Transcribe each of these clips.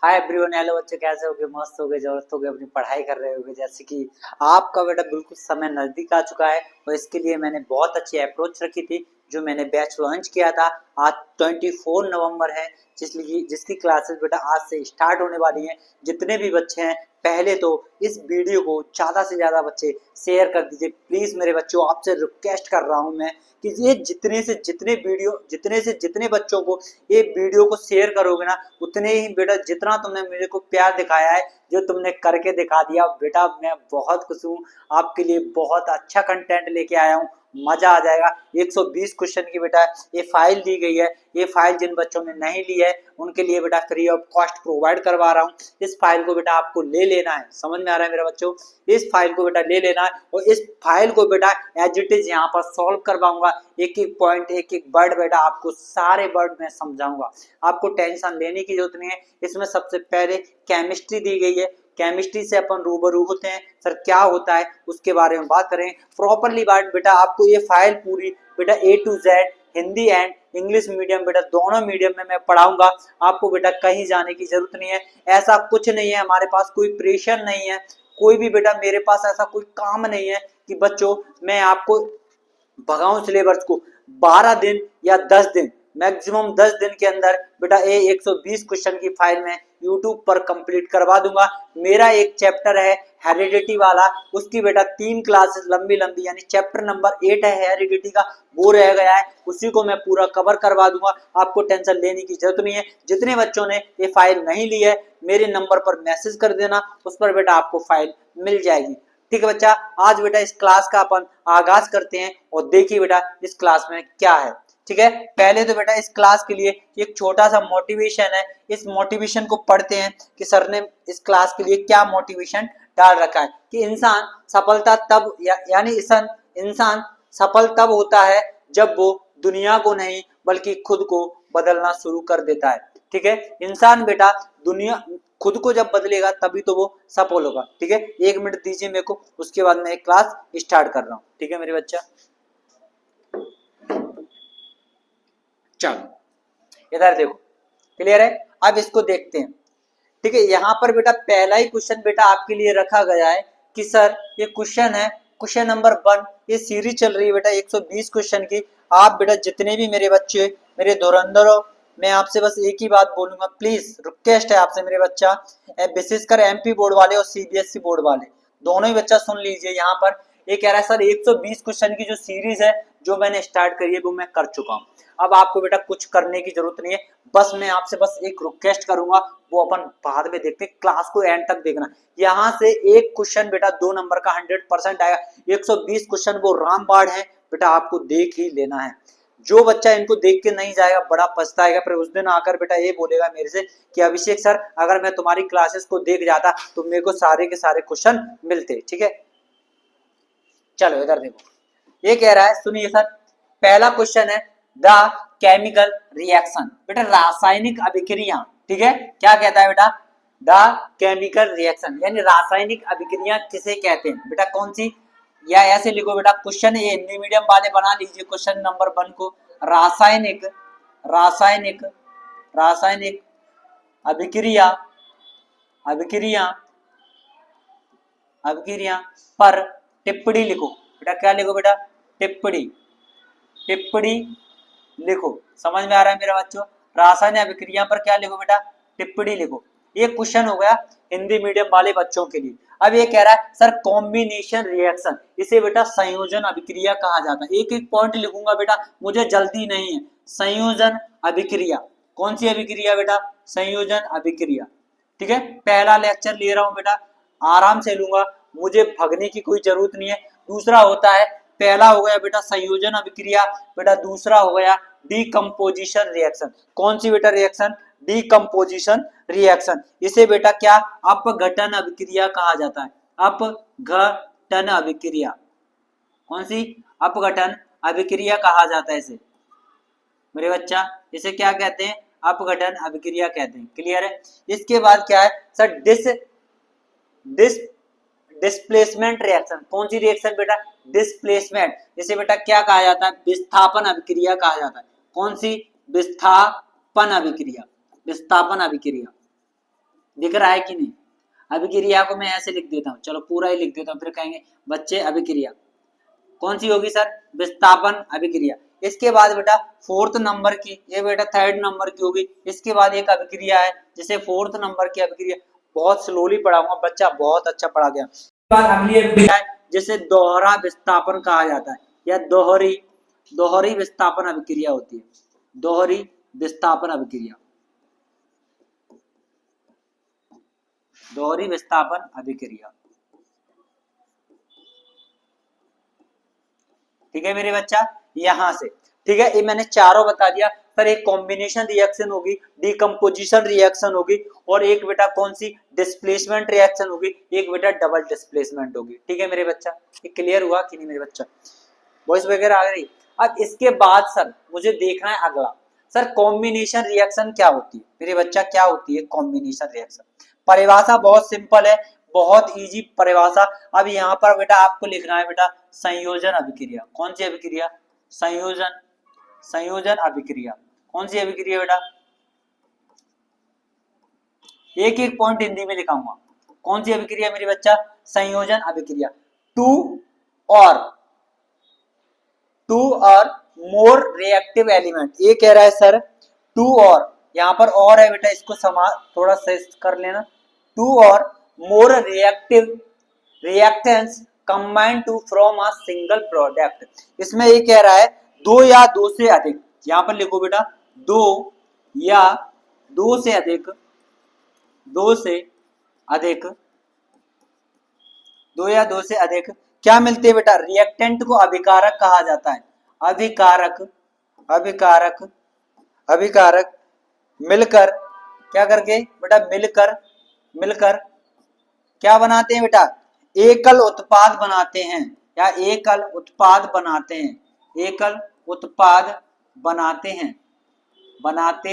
Hi everyone, hello बच्चे, कैसे होगे? मस्त होगे, जबरदस्त होगे, अपनी पढ़ाई कर रहे होगे। जैसे कि आपका बेटा बिल्कुल समय नजदीक आ चुका है और इसके लिए मैंने बहुत अच्छी अप्रोच रखी थी जो मैंने बैच लॉन्च किया था। आज 24 नवंबर है, जिसकी क्लासेस बेटा आज से स्टार्ट होने वाली हैं। जितने भी बच्चे हैं, पहले तो इस वीडियो को ज़्यादा से ज़्यादा बच्चे शेयर कर दीजिए प्लीज़। मेरे बच्चों, आपसे रिक्वेस्ट कर रहा हूँ मैं कि ये जितने से जितने बच्चों को ये वीडियो को शेयर करोगे ना, उतने ही बेटा जितना तुमने मेरे को प्यार दिखाया है, जो तुमने करके दिखा दिया बेटा, मैं बहुत खुश हूँ। आपके लिए बहुत अच्छा कंटेंट लेके आया हूँ, मजा आ जाएगा। 120 क्वेश्चन की बेटा ये फाइल दी गई है। ये फाइल जिन बच्चों ने नहीं ली है उनके लिए बेटा फ्री ऑफ कॉस्ट प्रोवाइड करवा रहा हूँ। इस फाइल को बेटा आपको ले लेना है, समझ में आ रहा है मेरे बच्चों? इस फाइल को बेटा ले लेना है और इस फाइल को बेटा एज इट इज यहाँ पर सॉल्व करवाऊंगा। एक एक पॉइंट, एक एक वर्ड बेटा आपको सारे वर्ड में समझाऊंगा। आपको टेंशन लेने की जरूरत नहीं है। इसमें सबसे पहले केमिस्ट्री दी गई है। केमिस्ट्री से अपन रूबरू होते हैं, सर क्या होता है उसके बारे में बात करें प्रॉपरली। बात बेटा आपको ये फाइल पूरी बेटा A to Z Hindi and English medium बेटा दोनों मीडियम में मैं पढ़ाऊंगा। आपको बेटा कहीं जाने की जरूरत नहीं है। ऐसा कुछ नहीं है, हमारे पास कोई प्रेशर नहीं है, कोई भी बेटा मेरे पास ऐसा कोई काम नहीं है कि बच्चों मैं आपको भगाऊं सिलेबस को। 12 दिन या 10 दिन, मैक्सिमम 10 दिन के अंदर बेटा ये 120 क्वेश्चन की फाइल में यूट्यूब पर कंप्लीट करवा दूंगा। मेरा एक चैप्टर है हेरिडिटी वाला, उसकी बेटा 3 क्लासेस लंबी लंबी, यानी चैप्टर नंबर 8 है हेरिडिटी का, वो रह गया है, उसी को मैं पूरा कवर करवा दूंगा। आपको टेंशन लेने की जरूरत नहीं है। जितने बच्चों ने ये फाइल नहीं ली है मेरे नंबर पर मैसेज कर देना, उस पर बेटा आपको फाइल मिल जाएगी। ठीक है बच्चा, आज बेटा इस क्लास का अपन आगाज करते हैं और देखिए बेटा इस क्लास में क्या है। ठीक है, पहले तो बेटा इस क्लास के लिए एक छोटा सा मोटिवेशन है। इस मोटिवेशन को पढ़ते हैं कि सर ने इस क्लास के लिए क्या मोटिवेशन डाल रखा है कि इंसान सफलता तब यानी इंसान सफल तब होता है जब वो दुनिया को नहीं बल्कि खुद को बदलना शुरू कर देता है। ठीक है, इंसान बेटा दुनिया खुद को जब बदलेगा तभी तो वो सफल होगा। ठीक है, 1 मिनट दीजिए मेरे को, उसके बाद मैं एक क्लास स्टार्ट कर रहा हूँ। ठीक है मेरे बच्चा, चलो इधर देखो, क्लियर है? अब इसको देखते हैं। ठीक है, यहाँ पर बेटा पहला ही क्वेश्चन बेटा आपके लिए रखा गया है कि सर ये क्वेश्चन है, क्वेश्चन नंबर 1। ये सीरीज चल रही है बेटा 120 क्वेश्चन की। आप बेटा जितने भी मेरे बच्चे, मेरे धुरंधर हो, मैं आपसे बस एक ही बात बोलूंगा, प्लीज रिक्वेस्ट है आपसे मेरे बच्चा, विशेषकर MP बोर्ड वाले और CBSE बोर्ड वाले दोनों ही बच्चा सुन लीजिए। यहाँ पर ये कह रहा है सर 120 क्वेश्चन की जो सीरीज है जो मैंने स्टार्ट करी है वो मैं कर चुका हूँ। अब आपको बेटा कुछ करने की जरूरत नहीं है, बस मैं आपसे बस एक रिक्वेस्ट करूंगा, वो अपन बाद में देखते हैं। क्लास को एंड तक देखना। यहाँ से एक क्वेश्चन बेटा 2 नंबर का 100% आएगा। 120 क्वेश्चन वो रामबाण है बेटा, आपको देख ही लेना है। जो बच्चा इनको देख के नहीं जाएगा बड़ा पछताएगा, फिर उस दिन आकर बेटा ये बोलेगा मेरे से कि अभिषेक सर अगर मैं तुम्हारी क्लासेस को देख जाता तो मेरे को सारे के सारे क्वेश्चन मिलते। ठीक है, चलो इधर देखो, ये कह रहा है, सुनिए सर, पहला क्वेश्चन है द केमिकल रिएक्शन, बेटा रासायनिक अभिक्रिया। ठीक है, क्या कहता है बेटा? द केमिकल रिएक्शन यानी रासायनिक अभिक्रिया किसे कहते हैं बेटा? कौन सी? या ऐसे लिखो बेटा, क्वेश्चन ये हिंदी मीडियम वाले बना लीजिए क्वेश्चन नंबर 1 को, रासायनिक रासायनिक रासायनिक अभिक्रिया अभिक्रिया अभिक्रिया पर टिप्पणी लिखो। बेटा क्या लिखो बेटा? टिप्पणी टिप्पणी लिखो। समझ में आ रहा है मेरा बच्चों? रासायनिक अभिक्रिया पर क्या लिखो बेटा? टिप्पणी लिखो। ये क्वेश्चन हो गया हिंदी मीडियम वाले बच्चों के लिए। अब ये कह रहा है सर कॉम्बिनेशन रिएक्शन, इसे बेटा संयोजन अभिक्रिया कहा जाता है। एक एक पॉइंट लिखूंगा बेटा, मुझे जल्दी नहीं है। संयोजन अभिक्रिया, कौन सी अभिक्रिया बेटा? संयोजन अभिक्रिया। ठीक है, पहला लेक्चर ले रहा हूं बेटा, आराम से लूंगा, मुझे भगने की कोई जरूरत नहीं है। दूसरा होता है, पहला हो गया बेटा संयोजन अभिक्रिया, बेटा दूसरा हो गया डीकम्पोजिशन रिएक्शन। कौन सी बेटा रिएक्शन? Decomposition reaction. इसे बेटा क्या? अपघटन अभिक्रिया कहा जाता है। अपघटन अभिक्रिया, कौन सी? अपघटन अभिक्रिया कहा जाता है इसे मेरे बच्चा। इसे क्या कहते हैं? अपघटन अभिक्रिया कहते हैं। क्लियर है? इसके बाद क्या है सर? Dish displacement reaction. कौन सी रिएक्शन बेटा? डिस्प्लेसमेंट। इसे बेटा क्या कहा जाता है? विस्थापन अभिक्रिया कहा जाता है। कौन सी? विस्थापन अभिक्रिया। विस्थापन अभिक्रिया। दिख रहा है कि नहीं? अभिक्रिया को मैं ऐसे लिख देता हूँ, चलो पूरा ही लिख देता हूँ, फिर कहेंगे बच्चे अभिक्रिया कौन सी होगी सर? विस्थापन अभिक्रिया। इसके बाद बेटा फोर्थ नंबर की, ये बेटा थर्ड नंबर की होगी। इसके बाद एक अभिक्रिया है जैसे फोर्थ नंबर की अभिक्रिया, बहुत स्लोली पढ़ाऊंगा, बच्चा बहुत अच्छा पढ़ा गया। इसके बाद अगली अभिक्रिया है जिसे दोहरा विस्थापन कहा जाता है, या दोहरी विस्थापन अभिक्रिया होती है, दोहरी विस्थापन अभिक्रिया, दोहरी विस्थापन अभिक्रिया। ठीक है मेरे बच्चा, यहां से ठीक है, ये मैंने चारों बता दिया सर। एक कॉम्बिनेशन रिएक्शन होगी, डिकम्पोजिशन रिएक्शन होगी, और एक बेटा कौन सी डिस्प्लेसमेंट रिएक्शन होगी, एक बेटा डबल डिस्प्लेसमेंट होगी। ठीक है मेरे बच्चा, ये क्लियर हुआ कि नहीं मेरे बच्चा? वॉइस वगैरह आ गई? अब इसके बाद सर मुझे देखना है अगला, सर कॉम्बिनेशन रिएक्शन क्या होती है मेरे बच्चा? क्या होती है कॉम्बिनेशन रिएक्शन? परिभाषा बहुत सिंपल है, बहुत इजी परिभाषा। अब यहाँ पर बेटा आपको लिखना है बेटा संयोजन अभिक्रिया। कौन सी अभिक्रिया? संयोजन अभिक्रिया। कौन सी अभिक्रिया बेटा? एक एक पॉइंट हिंदी में लिखाऊंगा। कौन सी अभिक्रिया मेरे बच्चा? संयोजन अभिक्रिया। To or more reactive element, ये कह रहा है सर टू और, यहाँ पर और है बेटा, इसको थोड़ा सही कर लेना। Two or more reactants combine to from a single product. इसमें ये कह रहा है दो या दो से अधिक, यहां पर लिखो बेटा दो या दो से अधिक, दो से अधिक, दो या दो से अधिक क्या मिलते हैं बेटा? रिएक्टेंट को अभिकारक कहा जाता है। अभिकारक अभिकारक अभिकारक मिलकर क्या करके बेटा? मिलकर क्या बनाते हैं बेटा? एकल उत्पाद बनाते हैं, या एकल उत्पाद बनाते हैं, एकल उत्पाद बनाते हैं, बनाते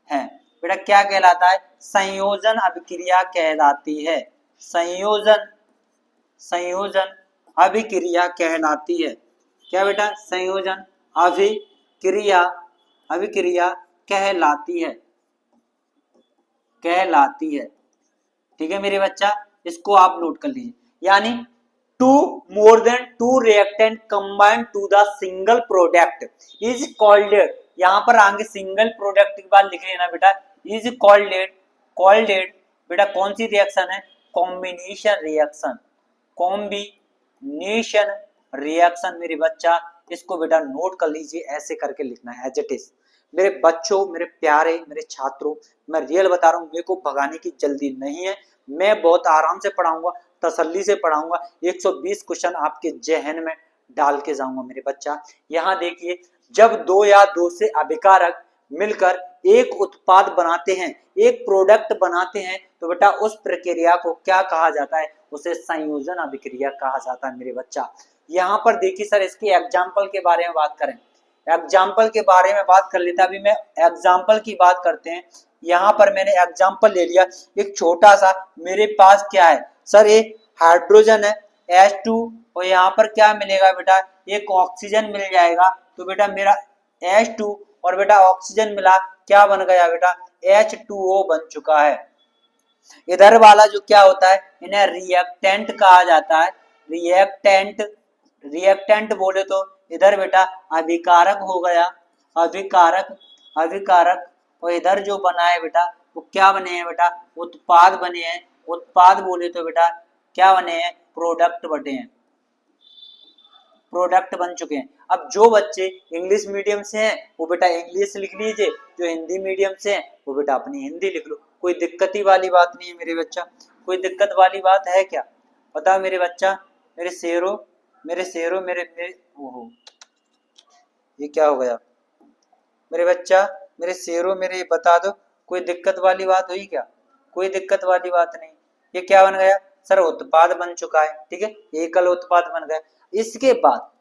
हैं बेटा। क्या कहलाता है? संयोजन अभिक्रिया कहलाती है। संयोजन अभिक्रिया कहलाती है। क्या बेटा? संयोजन अभिक्रिया कहलाती है। ठीक है मेरे बच्चा, इसको आप नोट कर लीजिए। यानी two more than two reactant combine to the single product is called, यहां पर आगे सिंगल प्रोडक्ट के बाद लिख लेना बेटा इज कॉल्ड बेटा कौन सी रिएक्शन है? कॉम्बिनेशन रिएक्शन मेरे बच्चा, इसको बेटा नोट कर लीजिए, ऐसे करके लिखना है एज इट इज। मेरे बच्चों, मेरे प्यारे, मेरे छात्रों, मैं रियल बता रहा हूँ, मेरे को भगाने की जल्दी नहीं है, मैं बहुत आराम से पढ़ाऊंगा, तसल्ली से पढ़ाऊंगा, 120 क्वेश्चन आपके जहन में डाल के जाऊंगा मेरे बच्चा। यहाँ देखिए, जब दो या दो से अभिकारक मिलकर एक उत्पाद बनाते हैं, एक प्रोडक्ट बनाते हैं, तो बेटा उस प्रक्रिया को क्या कहा जाता है? उसे संयोजन अभिक्रिया कहा जाता है मेरे बच्चा। यहाँ पर देखिए सर, इसके एग्जाम्पल के बारे में बात करें, एग्जाम्पल के बारे में बात कर लेते हैं। अभी मैं एग्जाम्पल की बात करते हैं। यहाँ पर मैंने एग्जाम्पल ले लिया, एक छोटा सा, मेरे पास क्या है सर? एक हाइड्रोजन है H2, और यहाँ पर क्या मिलेगा बेटा? एक ऑक्सीजन मिल जाएगा। तो बेटा मेरा H2 और बेटा ऑक्सीजन मिला, क्या बन गया बेटा? H2O बन चुका है। इधर वाला जो क्या होता है, इन्हें रिएक्टेंट कहा जाता है। रिएक्टेंट बोले तो इधर बेटा अभिकारक हो गया, अभिकारक। और इधर जो बना है बेटा वो क्या बने हैं बेटा? उत्पाद बने हैं। उत्पाद बोले तो बेटा क्या बने हैं? प्रोडक्ट बने हैं, प्रोडक्ट बन चुके हैं। अब जो बच्चे इंग्लिश मीडियम से हैं वो बेटा इंग्लिश लिख लीजिए, जो हिंदी मीडियम से हैं वो बेटा अपनी हिंदी लिख लो, कोई दिक्कत वाली बात नहीं है मेरे बच्चा। कोई दिक्कत वाली बात है क्या? बताओ मेरे बच्चा, मेरे शेरों, मेरे ओहो, ये क्या हो गया मेरे बच्चा? मेरे शेरों, मेरे बता दो, कोई दिक्कत वाली बात हुई क्या? कोई दिक्कत वाली बात नहीं। ये क्या बन गया सर? उत्पाद बन चुका है। ठीक है, एकल उत्पाद बन गया। इसके बाद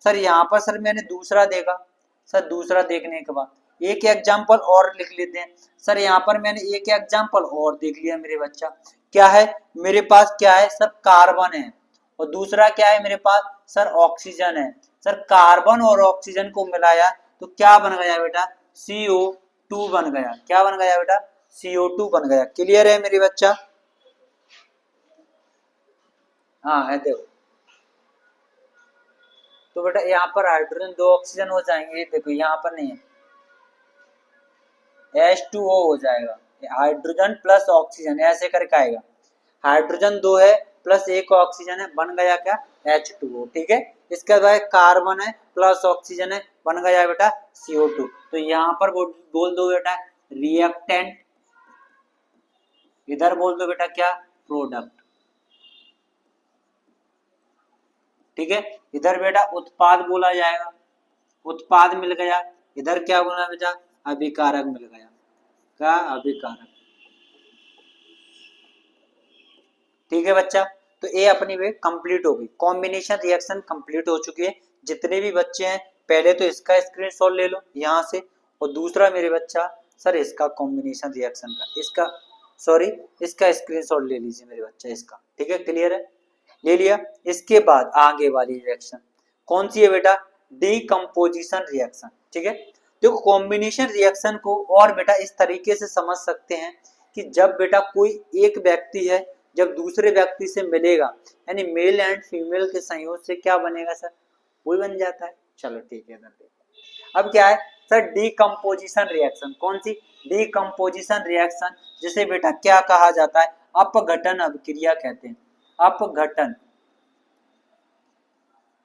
सर यहाँ पर सर मैंने दूसरा देखा, सर दूसरा देखने के बाद एक एग्जाम्पल और लिख लेते हैं। सर यहाँ पर मैंने एक एग्जाम्पल और देख लिया मेरे बच्चा। क्या है मेरे पास? क्या है सर? कार्बन है, और दूसरा क्या है मेरे पास? सर ऑक्सीजन है। सर कार्बन और ऑक्सीजन को मिलाया तो क्या बन गया बेटा? CO2 बन गया। क्या बन गया बेटा? CO2 बन गया। क्लियर है मेरी बच्चा? हाँ है, देखो तो बेटा यहाँ पर हाइड्रोजन 2 ऑक्सीजन हो जाएंगे, देखो यहाँ पर नहीं है, H2O हो जाएगा, हाइड्रोजन प्लस ऑक्सीजन ऐसे करके आएगा। हाइड्रोजन 2 है प्लस 1 ऑक्सीजन है, बन गया क्या? H2O। ठीक है, इसके बाद कार्बन है प्लस ऑक्सीजन है, बन गया बेटा CO2। तो यहाँ पर बोल दो बेटा रिएक्टेंट, इधर बोल दो बेटा क्या? प्रोडक्ट। ठीक है, इधर बेटा उत्पाद बोला जाएगा, उत्पाद मिल गया। इधर क्या बोला बेटा? अभिकारक मिल गया। क्या? अभिकारक। ठीक है बच्चा, तो ये अपनी वे कंप्लीट हो गई, कॉम्बिनेशन रिएक्शन कंप्लीट हो चुकी है। जितने भी बच्चे हैं पहले तो इसका स्क्रीनशॉट ले लो यहाँ से, और दूसरा मेरे बच्चा सर इसका कॉम्बिनेशन रिएक्शन का, इसका सॉरी इसका स्क्रीनशॉट ले लीजिए मेरे बच्चा इसका। ठीक है, क्लियर है? ले लिया। इसके बाद आगे वाली रिएक्शन कौन सी है बेटा? Decomposition reaction. ठीक है, देखो कॉम्बिनेशन रिएक्शन को और बेटा इस तरीके से समझ सकते हैं कि जब बेटा कोई एक व्यक्ति है जब दूसरे व्यक्ति से मिलेगा, यानी मेल एंड फीमेल के संयोग से क्या बनेगा सर? वही बन जाता है। चलो ठीक है, अब क्या है सर? Decomposition reaction. कौन सी? डीकम्पोजिशन रिएक्शन, जिसे बेटा क्या कहा जाता है? अपघटन अभिक्रिया कहते हैं। अपघटन,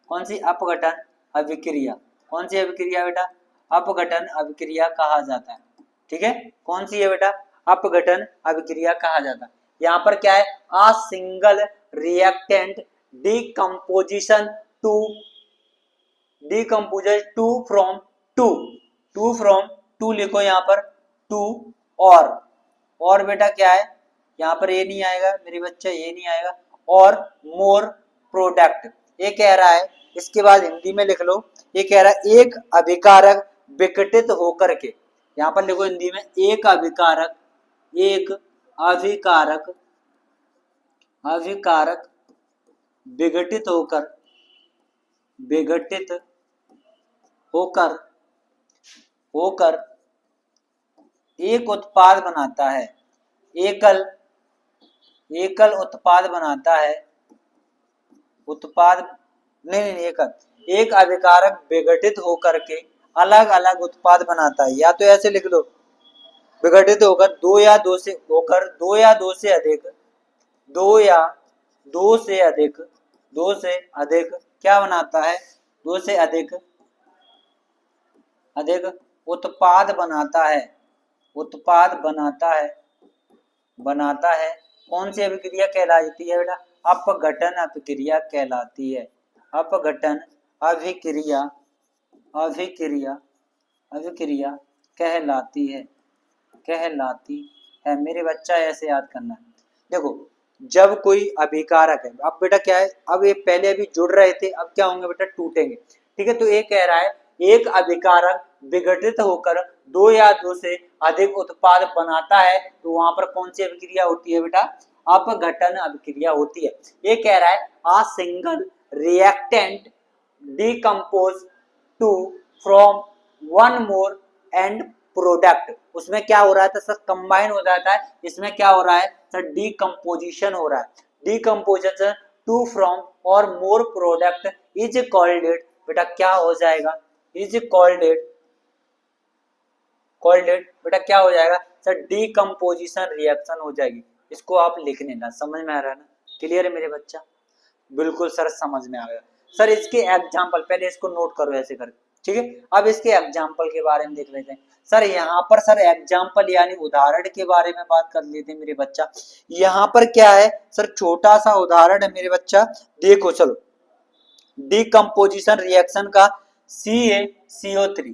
कौन सी? अपघटन अभिक्रिया। कौन सी अभिक्रिया बेटा? अपघटन अभिक्रिया कहा जाता है। ठीक है, कौन सी है बेटा? अपघटन अभिक्रिया कहा जाता है। यहाँ पर क्या है? A single reactant decomposition to from two लिखो यहाँ पर टू, और बेटा क्या है? यहाँ पर ये नहीं आएगा मेरे बच्चे, ये नहीं आएगा, और मोर प्रोडक्ट ये कह रहा है। इसके बाद हिंदी में लिख लो, ये कह रहा है एक अभिकारक विघटित होकर के, यहाँ पर लिखो हिंदी में एक अभिकारक विघटित होकर एक उत्पाद बनाता है, एकल उत्पाद बनाता है, एक अभिकारक विघटित होकर के अलग अलग उत्पाद बनाता है। या तो ऐसे लिख लो, विघटित होकर दो या दो से अधिक क्या बनाता है? दो से अधिक उत्पाद बनाता है। कौन सी अभिक्रिया कहलाती है बेटा? अपघटन अभिक्रिया कहलाती है। अपघटन अभिक्रिया कहलाती है मेरे बच्चा, ऐसे याद करना है। देखो जब कोई अभिकारक है, अब बेटा क्या है? अब ये पहले अभी जुड़ रहे थे, अब क्या होंगे बेटा? टूटेंगे। ठीक है, तो ये कह रहा है एक अभिकारक विघटित होकर दो या दो से अधिक उत्पाद बनाता है, तो वहां पर कौन सी अभिक्रिया होती है बेटा? अपघटन अभिक्रिया होती है। ये कह रहा है a single reactant decompose to from one more and product. उसमें क्या हो रहा है सर? कंबाइन हो जाता है। इसमें क्या हो रहा है सर? डीकम्पोजिशन हो रहा है। डीकम्पोजिशन टू फ्रॉम और more product is called it, बेटा क्या हो जाएगा? इज कॉल्ड इट बेटा क्या हो जाएगा सर? डीकम्पोजिशन रिएक्शन हो जाएगी। इसको आप लिख लेना, समझ में आ रहा है ना? क्लियर है मेरे बच्चा? बिल्कुल सर समझ में आ गया। सर इसके एग्जाम्पल पहले इसको नोट करो ऐसे करके। ठीक है, अब इसके एग्जाम्पल के बारे में देख लेते हैं। सर यहाँ पर सर एग्जाम्पल यानी उदाहरण के बारे में बात कर लेते हैं मेरे बच्चा। यहाँ पर क्या है सर? छोटा सा उदाहरण है मेरे बच्चा, देखो चलो। डीकम्पोजिशन रिएक्शन का CaCO3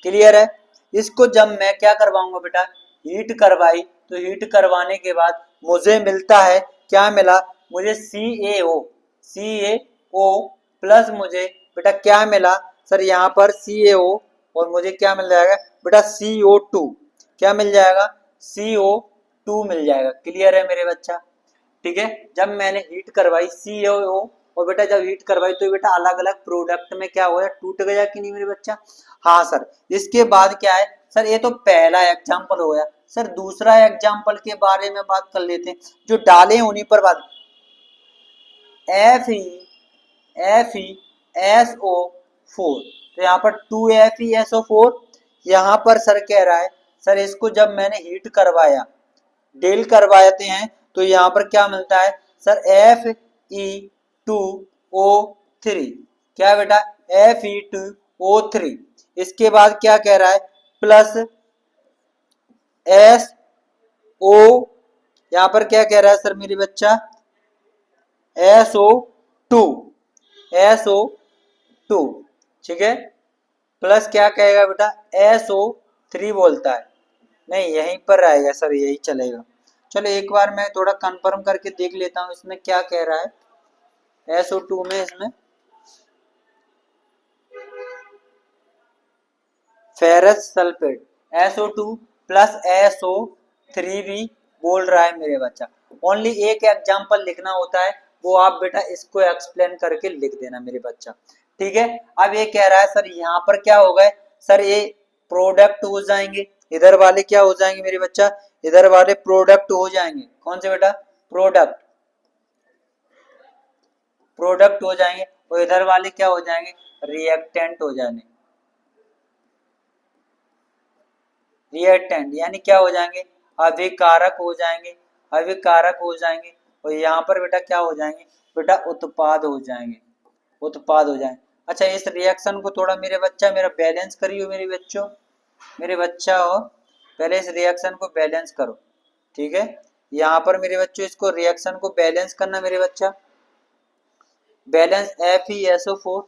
क्लियर है? इसको जब मैं क्या करवाऊंगा बेटा? हीट करवाई, तो हीट करवाने के बाद मुझे मिलता है, क्या मिला मुझे? CaO प्लस मुझे बेटा क्या मिला सर? यहाँ पर CaO और मुझे क्या मिल जाएगा बेटा? CO2 क्या मिल जाएगा? CO2 मिल जाएगा। क्लियर है मेरे बच्चा? ठीक है, जब मैंने हीट करवाई CaO और बेटा जब हीट करवाई तो बेटा अलग अलग प्रोडक्ट में क्या हो गया, टूट गया कि नहीं मेरे बच्चा। हाँ सर, इसके बाद क्या है सर, ये तो पहला एग्जाम्पल हो गया सर। दूसरा एग्जाम्पल के बारे में बात कर लेते हैं, जो डाले उन्हीं पर बात। FeSO4, तो यहाँ पर 2FeSO4, यहाँ पर सर कह रहा है सर इसको जब मैंने हीट करवाया, डेल करवाते हैं, तो यहाँ पर क्या मिलता है सर, Fe2O3, क्या बेटा Fe2O3। इसके बाद क्या कह रहा है, प्लस SO, यहाँ पर क्या कह रहा है सर मेरी बच्चा, SO2, SO2, ठीक है, प्लस क्या कहेगा बेटा SO3 बोलता है, नहीं यहीं पर आएगा सर, यही चलेगा। चलो एक बार मैं थोड़ा कंफर्म करके देख लेता हूँ इसमें क्या कह रहा है। SO2 में इसमें ferrous sulphate SO2 plus SO3 भी बोल रहा है मेरे बच्चा। ओनली एक एग्जाम्पल लिखना होता है, वो आप बेटा इसको एक्सप्लेन करके लिख देना मेरे बच्चा, ठीक है। अब ये कह रहा है सर यहाँ पर क्या हो गए सर, ये प्रोडक्ट हो जाएंगे, इधर वाले क्या हो जाएंगे मेरे बच्चा, इधर वाले प्रोडक्ट हो जाएंगे। कौन से बेटा, प्रोडक्ट, प्रोडक्ट हो जाएंगे, और इधर वाले क्या हो जाएंगे, रिएक्टेंट हो जाएंगे। रिएक्टेंट यानी क्या हो जाएंगे, अभिकारक हो जाएंगे, अभिकारक हो जाएंगे। और यहाँ पर बेटा क्या हो जाएंगे, बेटा उत्पाद हो जाएंगे, उत्पाद हो जाएंगे। अच्छा इस रिएक्शन को थोड़ा मेरे बच्चा मेरा बैलेंस करियो मेरे बच्चों, मेरे बच्चा हो, पहले इस रिएक्शन को बैलेंस करो, ठीक है। यहाँ पर मेरे बच्चों इसको रिएक्शन को बैलेंस करना मेरे बच्चा, balance FeSO4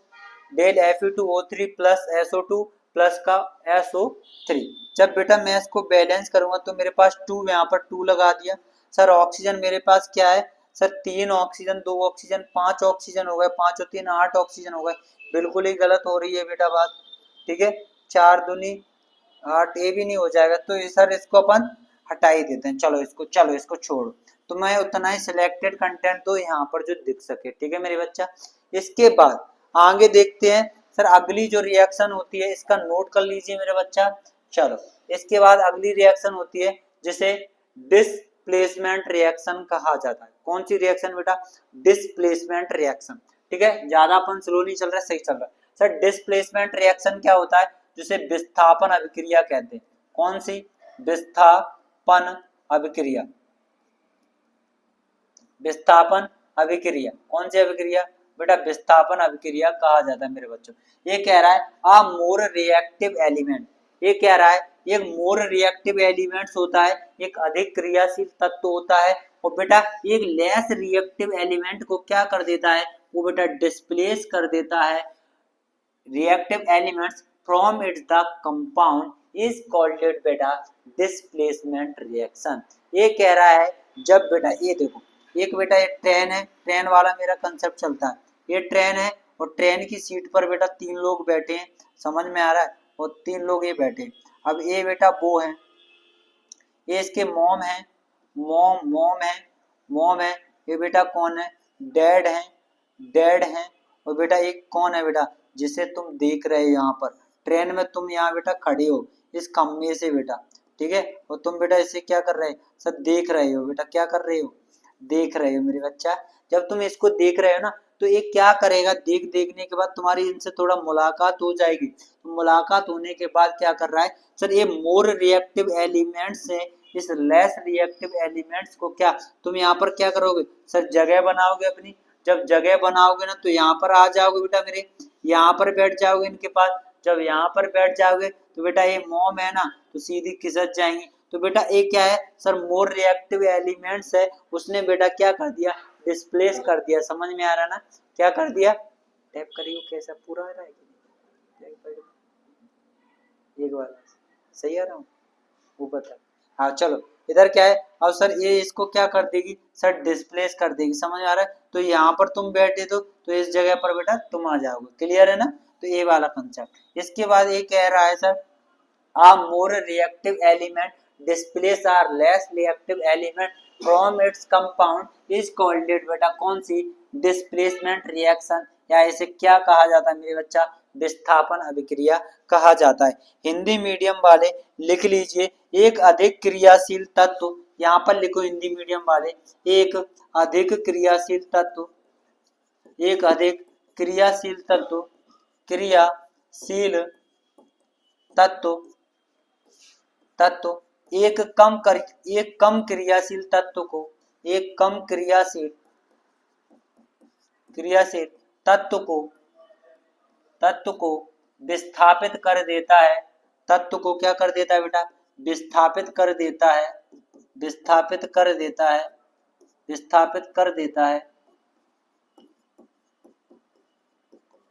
del Fe2O3 plus SO2 plus का SO3। जब बेटा मैं इसको बैलेंस करूंगा तो मेरे पास 2, यहाँ पर 2 लगा दिया सर। ऑक्सीजन मेरे पास क्या है सर, 3 ऑक्सीजन, 2 ऑक्सीजन, 5 ऑक्सीजन हो गए, 5 और 3 8 ऑक्सीजन हो गए। बिल्कुल ही गलत हो रही है बेटा बात, ठीक है। 4 दूनी 8, ये भी नहीं हो जाएगा, तो सर इसको अपन हटा ही देते हैं। चलो इसको छोड़ो, तो मैं उतना ही सिलेक्टेड कंटेंट तो यहाँ पर जो दिख सके, ठीक है मेरे बच्चा। इसके बाद आगे देखते हैं सर, अगली जो रिएक्शन होती है इसका नोट कर लीजिए मेरे बच्चा। चलो इसके बाद अगली रिएक्शन होती है जिसे डिस्प्लेसमेंट रिएक्शन कहा जाता है। कौन सी रिएक्शन बेटा, डिस्प्लेसमेंट रिएक्शन, ठीक है। ज्यादा अपन स्लो नहीं चल रहा, सही चल रहा है सर। डिस्प्लेसमेंट रिएक्शन क्या होता है, जिसे विस्थापन अभिक्रिया कहते हैं। कौन सी, विस्थापन अभिक्रिया, विस्थापन अभिक्रिया, कौन सी अभिक्रिया बेटा, विस्थापन अभिक्रिया कहा जाता है मेरे बच्चों। ये कह रहा है अ मोर रिएक्टिव एलिमेंट, ये कह रहा है एक मोर रिएक्टिव एलिमेंट्स होता है, एक अधिक क्रियाशील तत्व होता है, और बेटा एक लेस रिएक्टिव एलिमेंट को क्या कर देता है, वो बेटा डिस्प्लेस कर देता है। Reactive elements from its the compound is called बेटा डिस्प्लेसमेंट रिएक्शन। ये कह रहा है जब बेटा, ये देखो एक बेटा एक ट्रेन है, ट्रेन वाला मेरा कंसेप्ट चलता है, ये ट्रेन है और ट्रेन की सीट पर बेटा 3 लोग बैठे हैं, समझ में आ रहा है, और 3 लोग ये बैठे हैं। अब ये बेटा वो है, ये इसके मॉम है, मॉम है, मॉम है। ये बेटा कौन है, डैड है, डैड है। और बेटा एक कौन है बेटा, जिसे तुम देख रहे हो यहाँ पर ट्रेन में, तुम यहाँ बेटा खड़े हो इस खम्भे से बेटा, ठीक है। और तुम बेटा इसे क्या कर रहे हो सर, देख रहे हो बेटा, क्या कर रहे हो, देख रहे हो मेरे बच्चा। जब तुम इसको देख रहे हो ना, तो ये क्या करेगा, देखने के बाद तुम्हारी इनसे थोड़ा मुलाकात हो जाएगी। तो मुलाकात होने के बाद क्या कर रहा है सर, ये मोर रिएक्टिव एलिमेंट्स से इस लेस रिएक्टिव एलिमेंट्स को क्या तुम यहाँ पर क्या करोगे सर, जगह बनाओगे अपनी। जब जगह बनाओगे ना, तो यहाँ पर आ जाओगे बेटा मेरे, यहाँ पर बैठ जाओगे इनके पास। जब यहाँ पर बैठ जाओगे तो बेटा ये मोम है ना, तो सीधी खिसक जाएंगी। तो बेटा ये क्या है सर, मोर रिएक्टिव एलिमेंट्स है, उसने बेटा क्या कर दिया, डिस्प्लेस कर दिया। समझ में आ रहा ना, क्या कर दिया, टैप करियो कैसा पूरा आ रहा है, एक बार सही आ रहा हूँ वो बता। हाँ चलो इधर क्या है, अब सर ये इसको क्या कर देगी सर, डिस्प्लेस कर देगी। समझ आ रहा है, तो यहाँ पर तुम बैठे तो इस जगह पर बेटा तुम आ जाओगे। क्लियर है ना, तो ये वाला कंसेप्ट। इसके बाद ये कह रहा है sir, a more reactive element displace are less reactive element from its compound is called it. बेटा कौन सी? डिस्प्लेसमेंट रिएक्शन, या इसे क्या कहा जाता है मेरे बच्चा? विस्थापन अभिक्रिया कहा जाता है। हिंदी मीडियम वाले लिख लीजिए, एक अधिक क्रियाशील तत्व, यहाँ पर लिखो हिंदी मीडियम वाले, एक अधिक क्रियाशील तत्व, एक अधिक क्रियाशील तत्व, क्रियाशील तत्व, एक कम क्रियाशील तत्व को, एक कम क्रियाशील तत्व को विस्थापित कर देता है। तत्व को क्या कर देता है बेटा? विस्थापित कर देता है, विस्थापित कर देता है, विस्थापित कर देता है,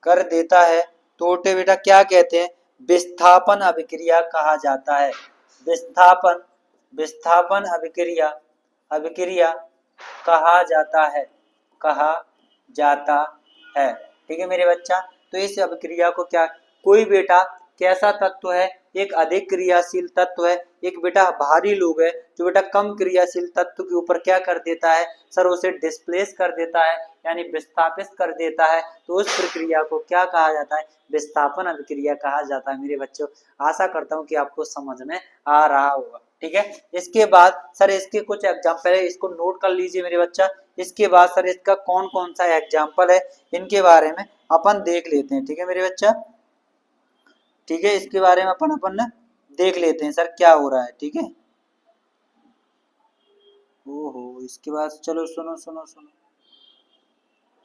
कर देता है। तो उठे बेटा क्या कहते हैं? विस्थापन अभिक्रिया कहा जाता है। विस्थापन अभिक्रिया कहा जाता है, कहा जाता है। ठीक है मेरे बच्चा। तो इस अभिक्रिया को क्या, कोई बेटा कैसा तत्व है? एक अधिक क्रियाशील तत्व है, एक बेटा भारी लोग है जो बेटा कम क्रियाशील तत्व के ऊपर क्या कर देता है सर? उसे डिस्प्लेस कर देता है, यानी विस्थापित कर देता है। तो उस प्रक्रिया को क्या कहा जाता है? विस्थापन अभिक्रिया कहा जाता है मेरे बच्चों। आशा करता हूँ कि आपको समझ में आ रहा होगा। ठीक है, इसके बाद सर इसके कुछ एग्जाम्पल है, इसको नोट कर लीजिए मेरे बच्चा। इसके बाद सर इसका कौन कौन सा एग्जाम्पल है, इनके बारे में अपन देख लेते हैं। ठीक है मेरे बच्चा, ठीक है, इसके बारे में अपन देख लेते हैं सर क्या हो रहा है। ठीक है, ओहो, इसके बाद चलो सुनो सुनो सुनो।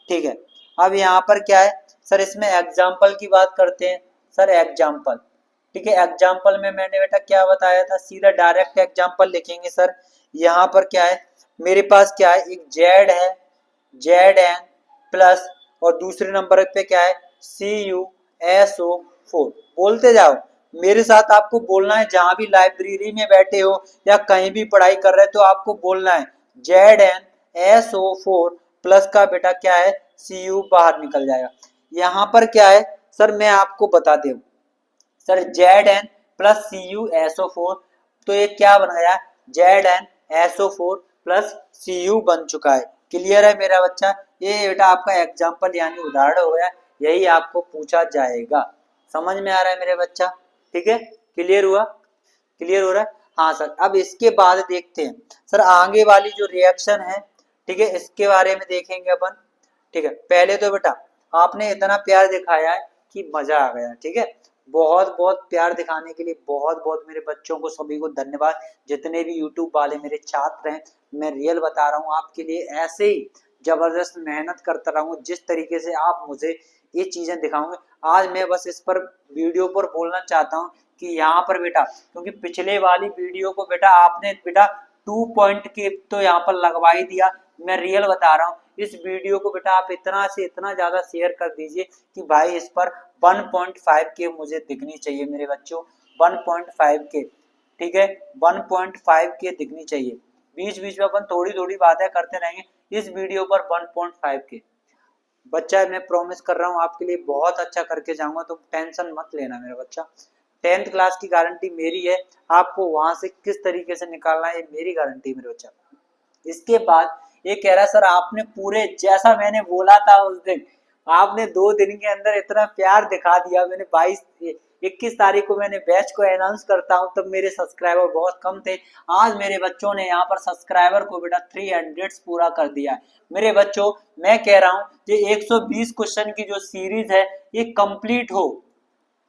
ठीक है, अब यहाँ पर क्या है सर, इसमें एग्जाम्पल की बात करते हैं सर। एग्जाम्पल, ठीक है, एग्जाम्पल में मैंने बेटा क्या बताया था? सीधा डायरेक्ट एग्जाम्पल लिखेंगे सर। यहाँ पर क्या है मेरे पास? क्या है, एक जेड है, Zn प्लस, और दूसरे नंबर पे क्या है? CuSO4। बोलते जाओ मेरे साथ, आपको बोलना है। जहां भी लाइब्रेरी में बैठे हो या कहीं भी पढ़ाई कर रहे हो तो आपको बोलना है ZnSO4 प्लस का बेटा क्या है? Cu बाहर निकल जाएगा। यहाँ पर क्या है सर, मैं आपको बता दूं सर, Zn प्लस CuSO4, तो ये क्या बन गया? ZnSO4 प्लस Cu बन चुका है। क्लियर है मेरा बच्चा? ये बेटा आपका एग्जाम्पल यानी उदाहरण हो गया, यही आपको पूछा जाएगा। समझ में आ रहा है मेरे बच्चा? ठीक है, क्लियर हुआ? क्लियर हो रहा है? हाँ सर, अब इसके बाद देखते हैं सर आगे वाली जो रिएक्शन है। ठीक है, इसके बारे में देखेंगे अपन। ठीक है, पहले तो बेटा आपने इतना प्यार दिखाया है कि मजा आ गया। ठीक है, बहुत बहुत प्यार दिखाने के लिए बहुत बहुत मेरे बच्चों को सभी को धन्यवाद। जितने भी यूट्यूब वाले मेरे छात्र हैं, मैं रियल बता रहा हूँ, आपके लिए ऐसे ही जबरदस्त मेहनत करता रहूंगा। जिस तरीके से आप मुझे ये चीजें दिखाओगे, आज मैं बस इस पर वीडियो पर बोलना चाहता हूँ कि यहाँ पर बेटा, क्योंकि पिछले वाली वीडियो को बेटा आपने बेटा 2 पॉइंट के तो यहाँ पर लगवा ही दिया। मैं रियल बता रहा हूँ, इस वीडियो को बेटा आप इतना से इतना ज्यादा शेयर कर दीजिए कि भाई इस पर 1.5 के मुझे दिखनी चाहिए मेरे बच्चों, 1.5 के। ठीक है, 1.5 के दिखनी चाहिए। बीच बीच में अपन थोड़ी थोड़ी बातें करते रहेंगे, इस वीडियो पर 1.5 के बच्चा मैं प्रॉमिस कर रहा हूँ आपके लिए बहुत अच्छा करके जाऊंगा, तो टेंशन मत लेना मेरा बच्चा। 10th क्लास की गारंटी मेरी है, आपको वहां से किस तरीके से निकालना है मेरी गारंटी मेरे बच्चा। इसके बाद ये कह रहा है सर आपने पूरे जैसा मैंने बोला था उस दिन, आपने 2 दिन के अंदर इतना प्यार दिखा दिया। मैंने 21 तारीख को मैंने बैच को अनाउंस करता हूँ, तब मेरे सब्सक्राइबर बहुत कम थे। आज मेरे बच्चों ने यहाँ पर सब्सक्राइबर को बेटा 300 पूरा कर दिया है। मेरे बच्चों मैं कह रहा हूँ ये 120 क्वेश्चन की जो सीरीज है ये कंप्लीट हो,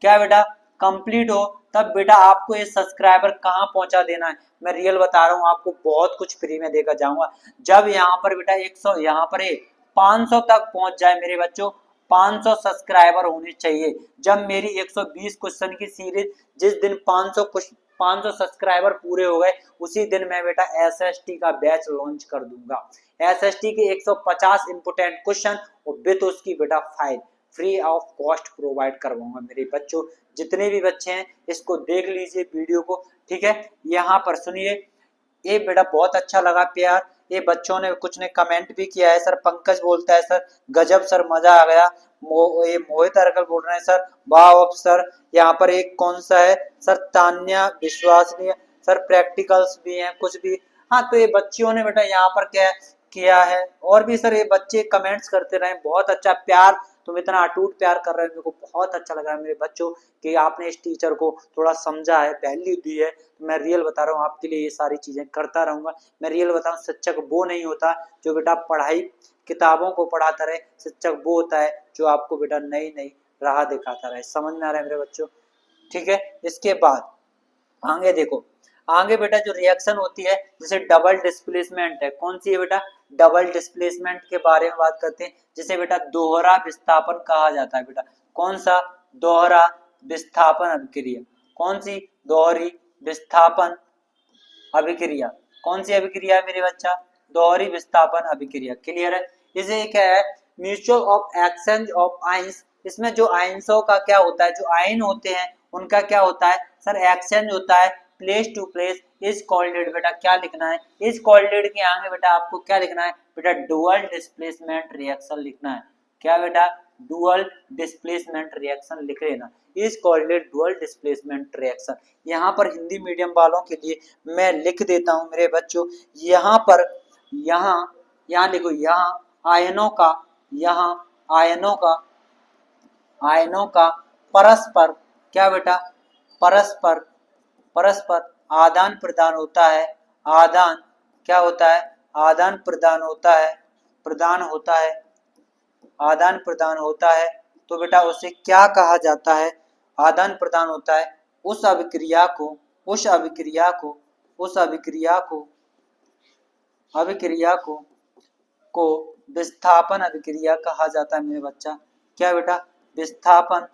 क्या बेटा कंप्लीट हो, तब बेटा आपको ये सब्सक्राइबर कहाँ पहुंचा देना है। मैं रियल बता रहा हूँ, आपको बहुत कुछ फ्री में देकर जाऊंगा। जब यहाँ पर बेटा 100 यहाँ पर 500 तक पहुंच जाए मेरे बच्चों, 500 सब्सक्राइबर होने चाहिए। जब मेरी 120 क्वेश्चन की सीरीज, जिस दिन 500 सब्सक्राइबर पूरे हो गए, उसी दिन मैं बेटा SST का बैच लॉन्च कर दूंगा। SST के 150 इंपोर्टेंट क्वेश्चन और विद उसकी बेटा file free of cost provide करवाऊंगा मेरे बच्चों। जितने भी बच्चे हैं इसको देख लीजिए वीडियो को। ठीक है, यहाँ पर सुनिए, ये बेटा बहुत अच्छा लगा प्यार। ये बच्चों ने कुछ ने कमेंट भी किया है। सर पंकज बोलता है सर गजब सर मजा आ गया। ये मोहित अरकल बोल रहे हैं सर वाह सर। यहाँ पर एक कौन सा है सर, तान्या विश्वसनीय सर प्रैक्टिकल्स भी हैं कुछ भी। हाँ तो ये बच्चियों ने बेटा यहाँ पर क्या किया है, और भी सर ये बच्चे कमेंट्स करते रहे, बहुत अच्छा प्यार, तुम इतना अटूट प्यार कर रहे हो, मेरे को बहुत अच्छा लगा मेरे बच्चों कि आपने इस टीचर को थोड़ा समझा है, वैल्यू दी है। तो मैं रियल बता रहा हूँ आपके लिए ये सारी चीजें करता रहूंगा। मैं रियल बताऊँ, शिक्षक वो नहीं होता जो बेटा पढ़ाई किताबों को पढ़ाता रहे, शिक्षक वो होता है जो आपको बेटा नई नई राह दिखाता रहे। समझ में आ रहा है मेरे बच्चों? ठीक है। इसके बाद आगे देखो, आगे बेटा जो रिएक्शन होती है जैसे डबल डिस्प्लेसमेंट है, कौन सी है बेटा? डबल डिस्प्लेसमेंट के बारे में बात करते हैं, जिसे बेटा दोहरा विस्थापन कहा जाता है। बेटा कौन सा? दोहरा विस्थापन अभिक्रिया। कौन सी? दोहरी विस्थापन अभिक्रिया। कौन सी अभिक्रिया है मेरे बच्चा? दोहरी विस्थापन अभिक्रिया। क्लियर है? इसे क्या है? Mutual of exchange of ions. इसमें जो आयंसों का क्या होता है, जो आयन होते हैं उनका क्या होता है सर? एक्सचेंज होता है place to place, is called. बेटा क्या लिखना है? इज कॉल्ड के आगे बेटा आपको क्या लिखना है? बेटा डुअल डिस्प्लेसमेंट रिएक्शन लिखना है। क्या बेटा? डुअल डिस्प्लेसमेंट रिएक्शन लिख लेना, is called dual displacement reaction. यहाँ पर हिंदी मीडियम वालों के लिए मैं लिख देता हूँ मेरे बच्चों, यहाँ पर यहाँ यहाँ लिखो, यहाँ आयनों का, यहाँ आयनों का, आयनों का परस्पर क्या बेटा? परस्पर परस्पर आदान प्रदान होता है। आदान क्या होता है? आदान प्रदान होता है, प्रदान होता है, आदान प्रदान होता है। तो बेटा उसे क्या कहा जाता है? आदान प्रदान होता है उस अभिक्रिया को, उस अभिक्रिया को, उस अभिक्रिया को, अभिक्रिया को विस्थापन अभिक्रिया कहा जाता है मेरे बच्चा। क्या बेटा? विस्थापन,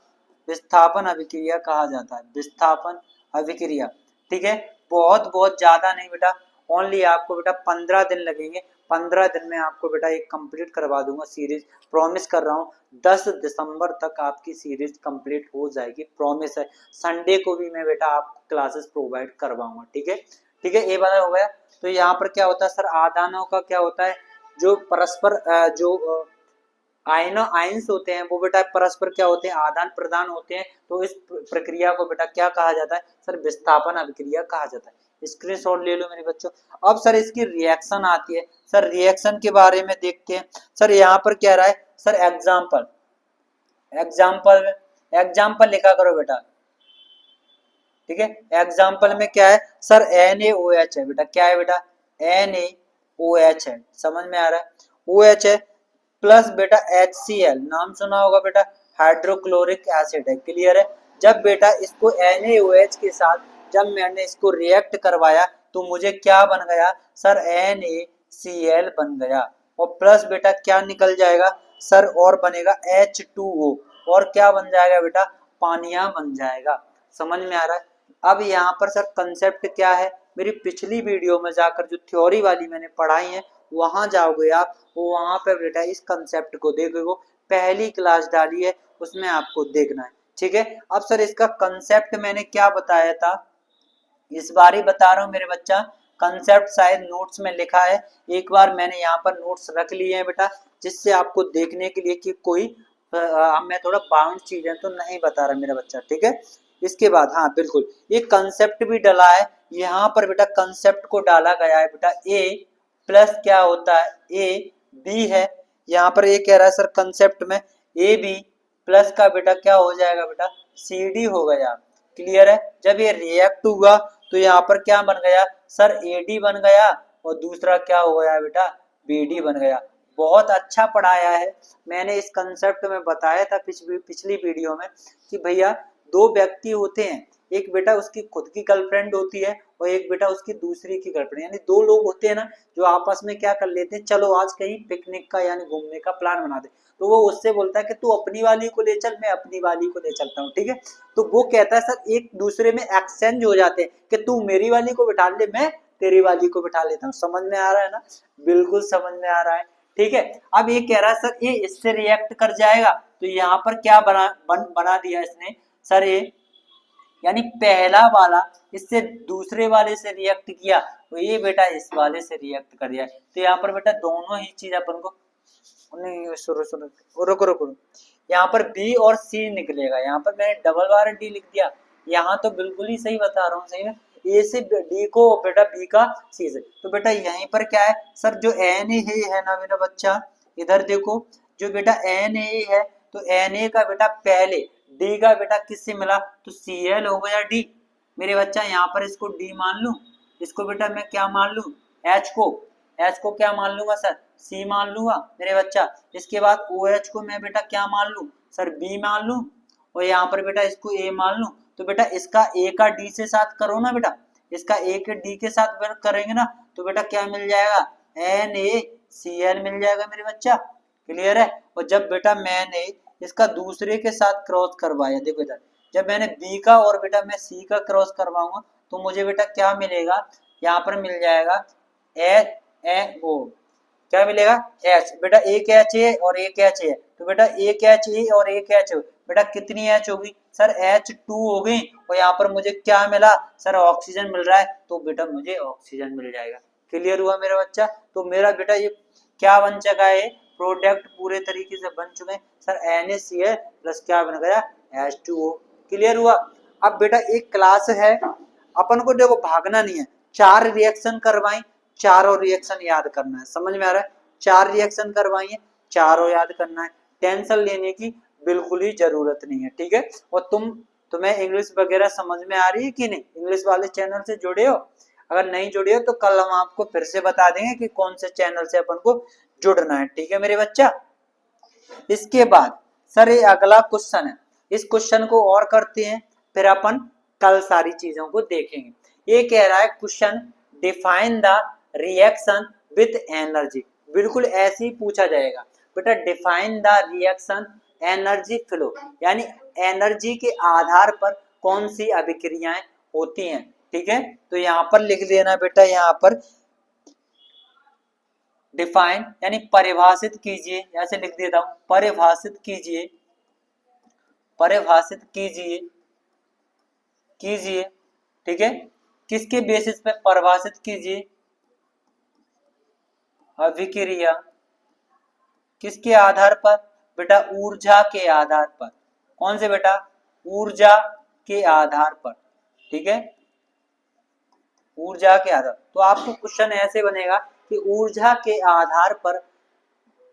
विस्थापन अभिक्रिया कहा जाता है, विस्थापन अभिक्रिया। ठीक है। बहुत बहुत ज्यादा नहीं बेटा, ओनली आपको बेटा 15 दिन लगेंगे। 15 दिन में आपको बेटा एक कंप्लीट करवा दूंगा सीरीज, प्रॉमिस कर रहा हूँ। 10 दिसंबर तक आपकी सीरीज कंप्लीट हो जाएगी, प्रॉमिस है। संडे को भी मैं बेटा आपको क्लासेस प्रोवाइड करवाऊंगा। ठीक है, ठीक है, ये बात हो गया। तो यहाँ पर क्या होता है सर? आदानों का क्या होता है? जो परस्पर जो आयंस होते हैं वो बेटा परस्पर क्या होते हैं? आदान प्रदान होते हैं। तो इस प्रक्रिया को बेटा क्या कहा जाता है सर? विस्थापन अभिक्रिया कहा जाता है। स्क्रीनशॉट ले लो मेरे बच्चों। अब सर इसकी रिएक्शन आती है, सर रिएक्शन के बारे में देखते हैं। सर यहाँ पर क्या रहा है सर? एग्जाम्पल, एग्जाम्पल, एग्जाम्पल लिखा करो बेटा। ठीक है, एग्जाम्पल में क्या है सर? NaOH है बेटा। क्या है बेटा? NaOH है। समझ में आ रहा है? OH है प्लस बेटा HCl, नाम सुना होगा बेटा, हाइड्रोक्लोरिक एसिड है। क्लियर है? जब बेटा इसको NaOH के साथ जब मैंने इसको रिएक्ट करवाया तो मुझे क्या बन गया सर? NaCl बन गया। और प्लस बेटा क्या निकल जाएगा सर? और बनेगा H2O, और क्या बन जाएगा बेटा? पानिया बन जाएगा। समझ में आ रहा है? अब यहाँ पर सर कंसेप्ट क्या है? मेरी पिछली वीडियो में जाकर जो थ्योरी वाली मैंने पढ़ाई है वहां जाओगे आप, वहां पर बेटा इस कंसेप्ट को देखोगे। पहली क्लास डाली है उसमें आपको देखना है। ठीक है। अब सर इसका कंसेप्ट मैंने क्या बताया था, इस बार ही बता रहा हूँ मेरे बच्चा। कंसेप्ट शायद नोट्स में लिखा है, एक बार मैंने यहाँ पर नोट्स रख लिए हैं बेटा, जिससे आपको देखने के लिए कि कोई मैं थोड़ा बाउंड चीजें तो नहीं बता रहा मेरा बच्चा। ठीक है। इसके बाद हाँ बिल्कुल, ये कंसेप्ट भी डाला है यहाँ पर बेटा, कंसेप्ट को डाला गया है बेटा। ए प्लस क्या होता है? ए बी है। यहाँ पर ये कह रहा है सर कंसेप्ट में ए बी प्लस का बेटा क्या हो जाएगा बेटा? सी डी हो गया। क्लियर है? जब ये रिएक्ट हुआ तो यहाँ पर क्या बन गया सर? एडी बन गया, और दूसरा क्या हो गया बेटा? बीडी बन गया। बहुत अच्छा पढ़ाया है मैंने। इस कंसेप्ट में बताया था पिछली वीडियो में कि भैया दो व्यक्ति होते हैं, एक बेटा उसकी खुद की गर्लफ्रेंड होती है और एक बेटा उसकी दूसरी की गर्लफ्रेंड, यानी दो लोग होते हैं ना जो आपस में क्या कर लेते हैं, चलो आज कहीं पिकनिक का यानी घूमने का प्लान बना दे। तो वो उससे बोलता है कि तू अपनी वाली को ले चल, मैं अपनी वाली को ले चलता हूँ। ठीक है। तो वो कहता है सर एक दूसरे में एक्सचेंज हो जाते हैं कि तू मेरी वाली को बिठा ले, मैं तेरी वाली को बिठा लेता हूँ। समझ में आ रहा है ना? बिल्कुल समझ में आ रहा है। ठीक है। अब ये कह रहा है सर ये इससे रिएक्ट कर जाएगा, तो यहाँ पर क्या बना दिया इसने सर? ये यानी पहला वाला इससे दूसरे वाले से रिएक्ट किया तो ये बेटा इस वाले से रिएक्ट कर दिया। तो यहाँ पर बेटा दोनों ही चीज अपन को नहीं, रुको रुको, यहाँ पर बी और सी निकलेगा। यहाँ पर मैंने डबल बार डी लिख दिया, यहाँ तो बिल्कुल ही सही बता रहा हूँ। सही है, ए से डी को बेटा बी का सी से। तो बेटा यहीं पर क्या है सर, जो एन ए है ना मेरा बच्चा, इधर देखो जो बेटा एन ए है, तो एन ए का बेटा पहले डी का बेटा किससे मिला, तो सी एल हो गया डी मेरे बच्चा। यहाँ पर इसको डी मान लूं, इसको बेटा मैं क्या मान लूं, एच को क्या मान लूंगा सर, सी मान लूंगा मेरे बच्चा। इसके बाद ओ एच को मैं बेटा क्या मान लूं सर, बी मान लूं, और यहाँ पर बेटा इसको ए मान लूं। तो बेटा इसका ए का डी से साथ करो ना बेटा, इसका ए के डी के साथ करेंगे ना, तो बेटा क्या मिल जाएगा, एन ए सी एल मिल जाएगा मेरे बच्चा। क्लियर है। और जब बेटा मैंने इसका दूसरे के साथ क्रॉस करवाया, देखो इधर जब मैंने बी का और बेटा मैं सी का क्रॉस करवाऊंगा, तो मुझे बेटा क्या मिलेगा, यहाँ पर मिल जाएगा ए ओ, क्या मिलेगा एच, बेटा एक एच है और एक एच है, तो बेटा एक एच है और एक एच है, बेटा कितनी एच होगी सर, H2 हो गई। और यहाँ पर मुझे क्या मिला सर, ऑक्सीजन मिल रहा है, तो बेटा मुझे ऑक्सीजन मिल जाएगा। क्लियर हुआ मेरा बच्चा। तो मेरा बेटा ये क्या बन चुका है, प्रोडक्ट पूरे तरीके से बन चुके हैं सर, NaCl प्लस क्या बन गया H2O। क्लियर हुआ। अब बेटा एक क्लास है, अपन को देखो भागना नहीं है, 4 रिएक्शन करवाई, चारों रिएक्शन याद करना है, समझ में आ रहा है, 4 रिएक्शन करवाइए, चारों याद करना है, टेंशन लेने की बिल्कुल ही जरूरत नहीं है, ठीक है। और तुम्हें इंग्लिश वगैरह समझ में आ रही है कि नहीं, इंग्लिश वाले चैनल से जुड़े हो, अगर नहीं जुड़े हो तो कल हम आपको फिर से बता देंगे कि कौन से चैनल से अपन को जुड़ना है, ठीक है मेरे बच्चा। इसके बाद सर ये अगला क्वेश्चन है, इस क्वेश्चन को और करते हैं, फिर अपन कल सारी चीजों को देखेंगे। ये कह रहा है question, define the reaction with energy, बिल्कुल ऐसे ही पूछा जाएगा बेटा, define the reaction energy flow, यानी एनर्जी के आधार पर कौन सी अभिक्रियाएं होती हैं, ठीक है। तो यहाँ पर लिख देना बेटा, यहाँ पर डिफाइन यानी परिभाषित कीजिए, ऐसे लिख देता हूं, परिभाषित कीजिए, परिभाषित कीजिए, कीजिए, ठीक है, किसके बेसिस पे परिभाषित कीजिए, अभिक्रिया किसके आधार पर बेटा, ऊर्जा के आधार पर, कौन से बेटा, ऊर्जा के आधार पर, ठीक है, ऊर्जा के आधार। तो आपको क्वेश्चन ऐसे बनेगा कि ऊर्जा के आधार पर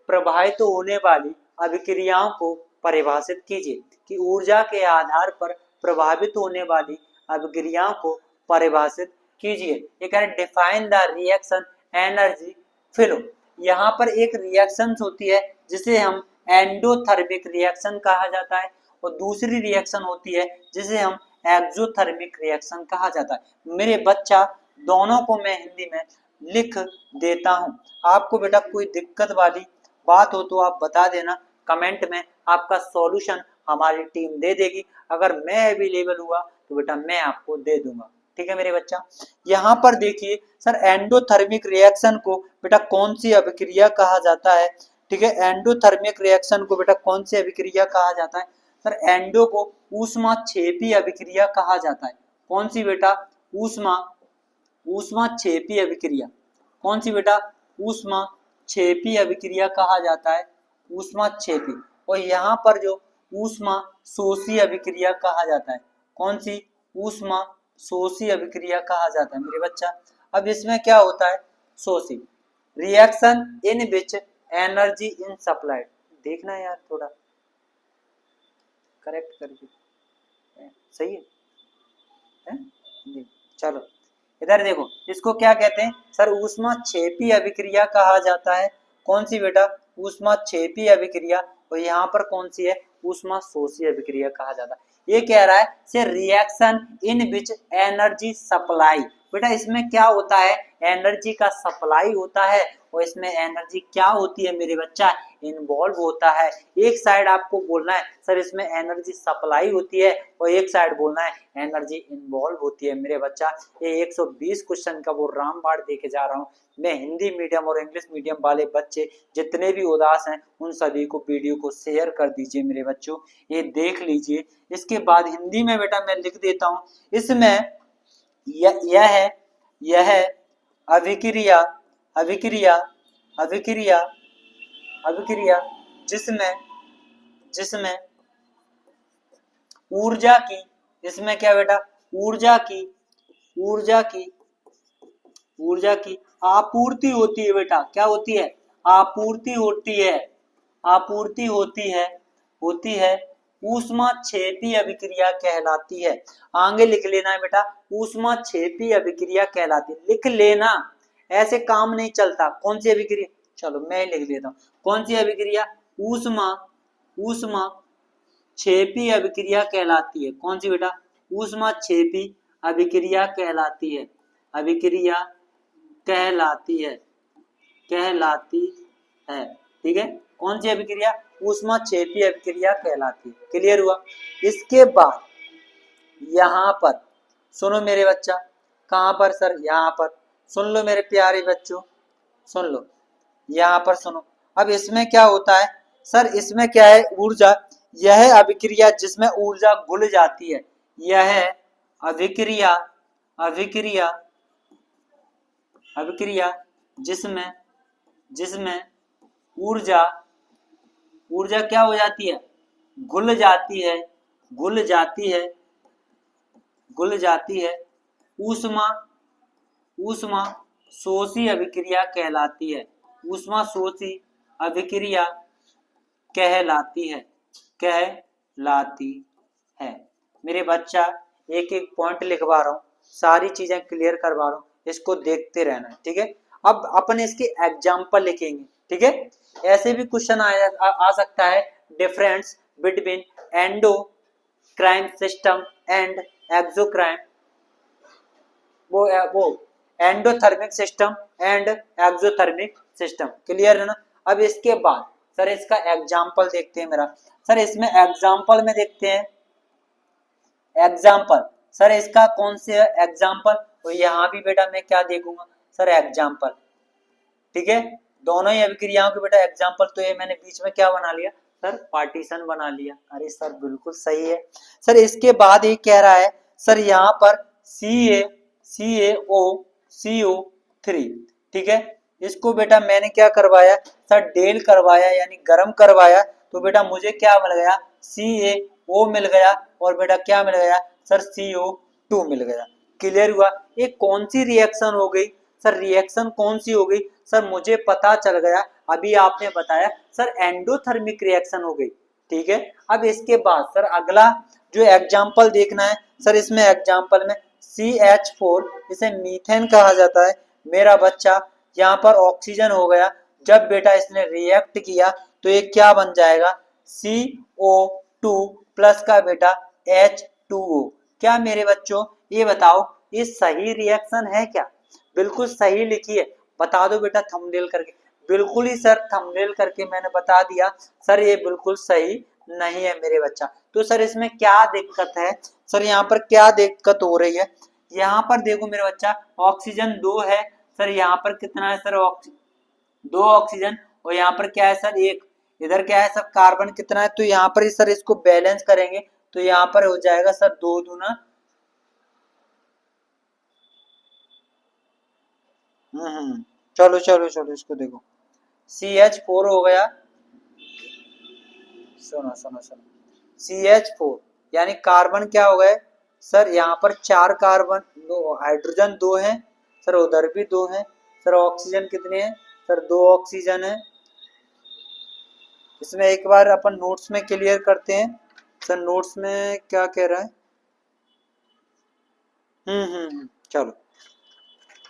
प्रभावित होने वाली अभिक्रियाओं को परिभाषित कीजिए, कि ऊर्जा के आधार पर प्रभावित होने वाली अभिक्रियाओं को परिभाषित कीजिए। ये कह रहे define the reaction energy flow. यहाँ पर एक रिएक्शन होती है जिसे हम एंडोथर्मिक रिएक्शन कहा जाता है, और दूसरी रिएक्शन होती है जिसे हम एक्सोथर्मिक रिएक्शन कहा जाता है। मेरे बच्चा दोनों को मैं हिंदी में लिख देता हूँ, आपको बेटा कोई दिक्कत वाली बात हो तो आप बता देना कमेंट में, आपका सॉल्यूशन हमारी टीम दे देगी, अगर मैं अवेलेबल हुआ तो बेटा मैं आपको दे दूंगा, ठीक है मेरे बच्चा। यहाँ पर देखिए सर, एंडोथर्मिक रिएक्शन को बेटा कौन सी अभिक्रिया कहा जाता है, ठीक है, एंडोथर्मिक रिएक्शन को बेटा कौन सी अभिक्रिया कहा जाता है सर, एंडो को ऊष्माक्षेपी अभिक्रिया कहा जाता है। कौन सी बेटा, ऊष्माक्षेपी अभिक्रिया, कौन सी बेटा, ऊष्माक्षेपी अभिक्रिया कहा जाता है, ऊष्माक्षेपी। और यहाँ पर जो ऊष्मा शोषी अभिक्रिया कहा जाता है, कौन सी, ऊष्मा शोषी अभिक्रिया कहा जाता है मेरे बच्चा। अब इसमें क्या होता है, शोषी reaction in which energy in supplied, देखना यार थोड़ा करेक्ट करके, सही है? चलो इधर देखो, इसको क्या कहते हैं सर, ऊष्माक्षेपी अभिक्रिया कहा जाता है। कौन सी बेटा, ऊष्माक्षेपी अभिक्रिया। और यहाँ पर कौन सी है, ऊष्मा शोषी अभिक्रिया कहा जाता है। ये कह रहा है से reaction in which energy supply, बेटा इसमें क्या होता है, एनर्जी का सप्लाई होता है, और इसमें एनर्जी क्या होती है मेरे बच्चा, इन्वॉल्व होता है। एक साइड आपको बोलना है सर इसमें एनर्जी सप्लाई होती है, और एक साइड बोलना है एनर्जी इन्वॉल्व होती है मेरे बच्चा। ये 120 क्वेश्चन का वो रामबाण देके जा रहा हूँ मैं। हिंदी मीडियम और इंग्लिश मीडियम वाले बच्चे जितने भी उदास हैं उन सभी को वीडियो को शेयर कर दीजिए मेरे बच्चों, ये देख लीजिए। इसके बाद हिंदी में बेटा मैं लिख देता हूँ, इसमें यह अभिक्रिया अभिक्रिया अभिक्रिया अभिक्रिया जिसमें ऊर्जा की, इसमें क्या बेटा, ऊर्जा की ऊर्जा की आपूर्ति होती है बेटा। क्या होती है? आपूर्ति होती है। आपूर्ति होती है ऊष्माक्षेपी अभिक्रिया कहलाती है। आगे लिख लेना है बेटा, ऊष्माक्षेपी अभिक्रिया कहलाती है। लिख लेना, ऐसे काम नहीं चलता। कौन सी अभिक्रिया? चलो मैं ही लिख लेता हूँ। कौन सी अभिक्रिया? ऊष्माक्षेपी अभिक्रिया कहलाती है। कौन सी बेटा? ऊष्माक्षेपी अभिक्रिया कहलाती है। अभिक्रिया कहलाती है। ठीक है, कौन सी अभिक्रिया? ऊष्माक्षेपी अभिक्रिया कहलाती है। क्लियर हुआ? इसके बाद यहाँ पर सुनो मेरे बच्चा। कहाँ पर सर? यहाँ पर। सुन लो मेरे प्यारे बच्चों, सुन लो, यहाँ पर सुनो। अब इसमें क्या होता है सर? इसमें क्या है? ऊर्जा। यह अभिक्रिया जिसमें ऊर्जा घुल जाती है, यह अभिक्रिया जिसमें ऊर्जा क्या हो जाती है? घुल जाती है। ऊष्मा शोषी अभिक्रिया कहलाती है। ऊष्मा शोषी अभिक्रिया कहलाती है। मेरे बच्चा एक एक पॉइंट लिखवा रहा हूँ, सारी चीजें क्लियर करवा रहा हूँ, इसको देखते रहना। ठीक है, अब अपन इसके एग्जाम्पल लिखेंगे। ठीक है, ऐसे भी क्वेश्चन आ सकता है, difference between endocrine system and exocrine, वो endothermic system and exothermic system. Clear है ना? अब इसके बाद सर इसका एग्जाम्पल देखते हैं मेरा। सर इसमें एग्जाम्पल में देखते हैं। एग्जाम्पल सर इसका कौन से एग्जाम्पल? तो यहाँ भी बेटा मैं क्या देखूंगा सर? एग्जाम्पल। ठीक है, दोनों ही अभिक्रियाओं के बेटा एग्जाम्पल। तो ये मैंने बीच में क्या बना लिया सर? पार्टीशन बना लिया। अरे सर बिल्कुल सही है सर। इसके बाद ये कह रहा है सर यहाँ पर CaO3। ठीक है, इसको बेटा मैंने क्या करवाया सर? डेल करवाया, यानी गर्म करवाया। तो बेटा मुझे क्या मिल गया? CaO मिल गया, और बेटा क्या मिल गया सर? CO2 मिल गया। क्लियर हुआ? ये कौन सी रिएक्शन हो गई सर? रिएक्शन कौन सी हो गई सर? मुझे पता चल गया, अभी आपने बताया सर, एंडोथर्मिक रिएक्शन हो गई। ठीक है, अब इसके बाद सर अगला जो एग्जाम्पल देखना है सर, इसमें एग्जाम्पल में CH4, इसे मीथेन कहा जाता है। मेरा बच्चा यहाँ पर ऑक्सीजन हो गया। जब बेटा इसने रिएक्ट किया तो ये क्या बन जाएगा? CO2 प्लस का बेटा H2O। क्या मेरे बच्चों ये बताओ, ये सही रिएक्शन है क्या? बिल्कुल सही लिखिए, बता दो बेटा थंबनेल करके। बिल्कुल ही सर थंबनेल करके मैंने बता दिया सर, ये बिल्कुल सही नहीं है मेरे बच्चा। तो सर इसमें क्या दिक्कत है सर? यहाँ पर क्या दिक्कत हो रही है? यहाँ पर देखो मेरे बच्चा, ऑक्सीजन 2 है सर। यहाँ पर कितना है सर? 2 ऑक्सीजन, और यहाँ पर क्या है सर? 1। इधर क्या है सर? कार्बन कितना है? तो यहाँ पर सर इसको बैलेंस करेंगे तो यहाँ पर हो जाएगा सर 2 दूना। चलो चलो चलो, इसको देखो, CH4 हो गया। सुनो सुनो सुनो, CH4 यानी कार्बन क्या हो गए सर? यहाँ पर 4 कार्बन, 2 हाइड्रोजन 2 है सर, उधर भी 2 है सर। ऑक्सीजन कितने हैं सर? 2 ऑक्सीजन है। इसमें एक बार अपन नोट्स में क्लियर करते हैं सर, नोट्स में क्या कह रहा है। चलो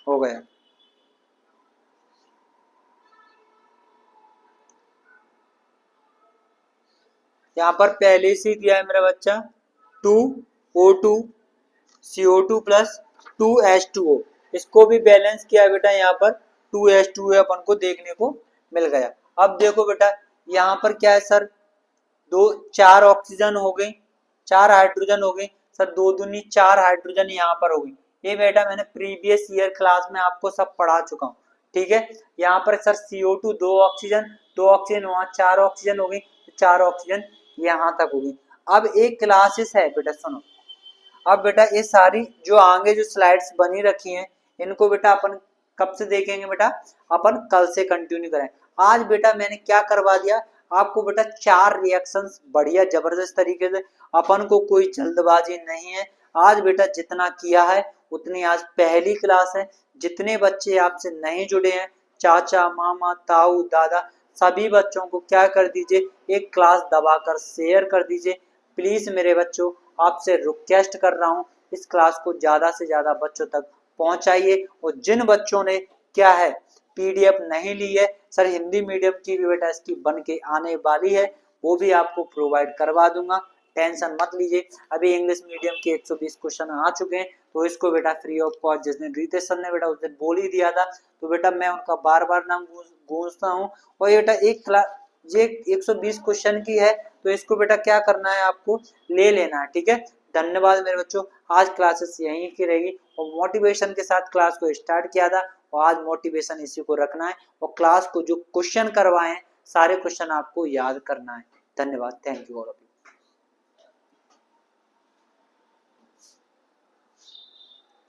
हो गया। यहाँ पर पहले से दिया है मेरा बच्चा 2O2 CO2 प्लस 2H2O। इसको भी बैलेंस किया बेटा, यहाँ पर 2H2O अपन को देखने को मिल गया। अब देखो बेटा यहाँ पर क्या है सर? 4 ऑक्सीजन हो गई, 4 हाइड्रोजन हो गई सर, 2 दूनी 4 हाइड्रोजन यहाँ पर हो गई। ये बेटा मैंने प्रीवियस ईयर क्लास में आपको सब पढ़ा चुका हूँ। ठीक है, यहाँ पर सर CO2 2 ऑक्सीजन, 2 ऑक्सीजन वहाँ 4 ऑक्सीजन हो गई, 4 ऑक्सीजन यहाँ तक होगी। अब एक क्लासेस है बेटा, सुनो। अब बेटा ये सारी जो आगे जो स्लाइड्स बनी रखी हैं, इनको बेटा अपन कब से देखेंगे बेटा? अपन कल से कंटिन्यू करें। आज बेटा मैंने क्या करवा दिया आपको बेटा? 4 रिएक्शंस बढ़िया जबरदस्त तरीके से। अपन को कोई जल्दबाजी नहीं है। आज बेटा जितना किया है उतनी आज पहली क्लास है। जितने बच्चे आपसे नहीं जुड़े हैं, चाचा, मामा, ताऊ, दादा, सभी बच्चों को क्या कर दीजिए, एक क्लास दबाकर शेयर कर दीजिए। प्लीज मेरे बच्चों, आपसे रिक्वेस्ट कर रहा हूँ, इस क्लास को ज्यादा से ज्यादा बच्चों तक पहुंचाइए। और जिन बच्चों ने क्या है पीडीएफ नहीं ली है, सर हिंदी मीडियम की भी बेटा इसकी बन के आने वाली है, वो भी आपको प्रोवाइड करवा दूंगा, टेंशन मत लीजिए। अभी इंग्लिश मीडियम के 120 क्वेश्चन आ चुके हैं, तो इसको बेटा फ्री ऑफ कॉस्ट, जिस दिन रितेश सर ने बेटा उस दिन बोल ही दिया था, तो बेटा मैं उनका बार बार नाम गूंजता हूँ। और ये बेटा एक क्लास ये 120 क्वेश्चन की है, तो इसको बेटा क्या करना है, आपको ले लेना है, ठीक है। धन्यवाद मेरे बच्चों, आज क्लासेस यहीं की रहेगी, और मोटिवेशन के साथ क्लास को स्टार्ट किया था, और आज मोटिवेशन इसी को रखना है, और क्लास को जो क्वेश्चन करवाए हैं सारे क्वेश्चन आपको याद करना है। धन्यवाद, thank you all of you.